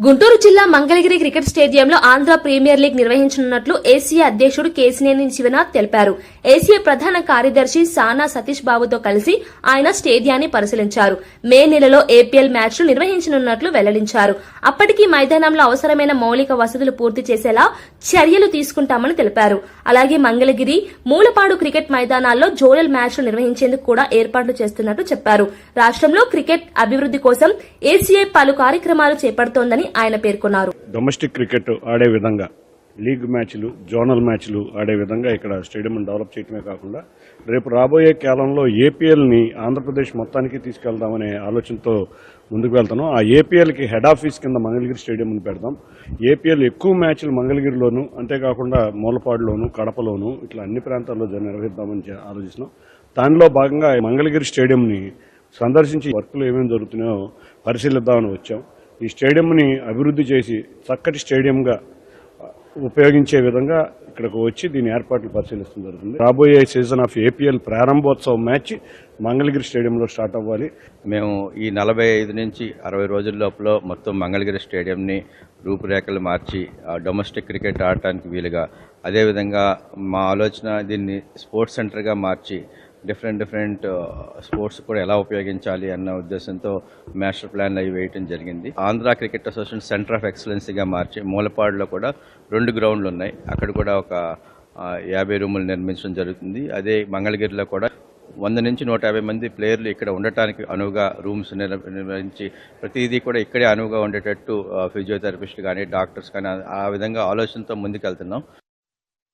గుంటూరు జిల్లా మంగళగిరి క్రికెట్ స్టేడియంలో Andhra premier league నిర్వహించనున్నట్లు ఏసీఏ అధ్యక్షుడు కేశినేని శివనాథ్ తెలిపారు. ఏసీఏ ప్రధాన కార్యదర్శి సానా సతీష్ బాబుతో కలిసి ఆయన స్టేడియాన్ని పరిశీలించారు. మే నెలలో ఏపీఎల్ మ్యాచ్లు నిర్వహించనున్నట్లు వెల్లడించారు. అప్పటికి మైదానంలో అవసరమైన మౌలిక వసతులు పూర్తి చేసేలా చర్యలు తీసుకుంటామని తెలిపారు. అలాగే మంగళగిరి, మూలపాడు క్రికెట్ మైదానాల్లో జోనల్ మ్యాచ్లు నిర్వహించేందుకు కూడా ఏర్పాట్లు చేస్తున్నట్లు చెప్పారు. రాష్ట్రంలో క్రికెట్ అభివృద్ది కోసం ఏసీఏ పలు కార్యక్రమాలు చేపడుతోందని ఆయన పేర్కొన్నారు. డొమెస్టిక్ క్రికెట్ ఆడే విధంగా, లీగ్ మ్యాచ్లు, జోనల్ మ్యాచ్లు ఆడే విధంగా ఇక్కడ స్టేడియం డెవలప్ చేయడమే కాకుండా రేపు రాబోయే కాలంలో ఏపీఎల్ని ఆంధ్రప్రదేశ్ మొత్తానికి తీసుకెళ్దామనే ఆలోచనతో ముందుకు వెళ్తాను. ఆ ఏపీఎల్కి హెడ్ ఆఫీస్ కింద మంగళగిరి స్టేడియంని పెడదాం. ఏపీఎల్ ఎక్కువ మ్యాచ్లు మంగళగిరిలోను, అంతేకాకుండా మూలపాడులోను, కడపలోను ఇట్లా అన్ని ప్రాంతాల్లో నిర్వహిద్దామని ఆలోచిస్తున్నాం. దానిలో భాగంగా మంగళగిరి స్టేడియంని సందర్శించి వర్కులు ఏమేమి జరుగుతున్నాయో పరిశీలిద్దామని వచ్చాం. ఈ స్టేడియంని అభివృద్ధి చేసి చక్కటి స్టేడియంగా ఉపయోగించే విధంగా ఇక్కడికి వచ్చి దీని ఏర్పాట్లు పరిశీలిస్తూ జరుగుతుంది. రాబోయే సీజన్ ఆఫ్ ఏపీఎల్ ప్రారంభోత్సవ మ్యాచ్ మంగళగిరి స్టేడియంలో స్టార్ట్ అవ్వాలి. మేము ఈ 45 నుంచి 60 రోజుల లోపల మొత్తం మంగళగిరి స్టేడియంని రూపురేఖలు మార్చి డొమెస్టిక్ క్రికెట్ ఆడటానికి వీలుగా, అదేవిధంగా మా ఆలోచన దీన్ని స్పోర్ట్స్ సెంటర్గా మార్చి డిఫరెంట్ స్పోర్ట్స్ కూడా ఎలా ఉపయోగించాలి అన్న ఉద్దేశంతో మాస్టర్ ప్లాన్ అవి వేయటం జరిగింది. Andhra cricket association centre of ఎక్సలెన్సీగా మార్చి మూలపాడులో కూడా 2 గ్రౌండ్లు ఉన్నాయి. అక్కడ కూడా ఒక 50 రూములు నిర్మించడం జరుగుతుంది. అదే మంగళగిరిలో కూడా 100 నుంచి 150 మంది ప్లేయర్లు ఇక్కడ ఉండటానికి అనువుగా రూమ్స్ నిర్వహించి ప్రతిదీ కూడా ఇక్కడే అనువుగా ఉండేటట్టు ఫిజియోథెరపిస్టులు కానీ, డాక్టర్స్ కానీ ఆ విధంగా ఆలోచనతో ముందుకెళ్తున్నాం.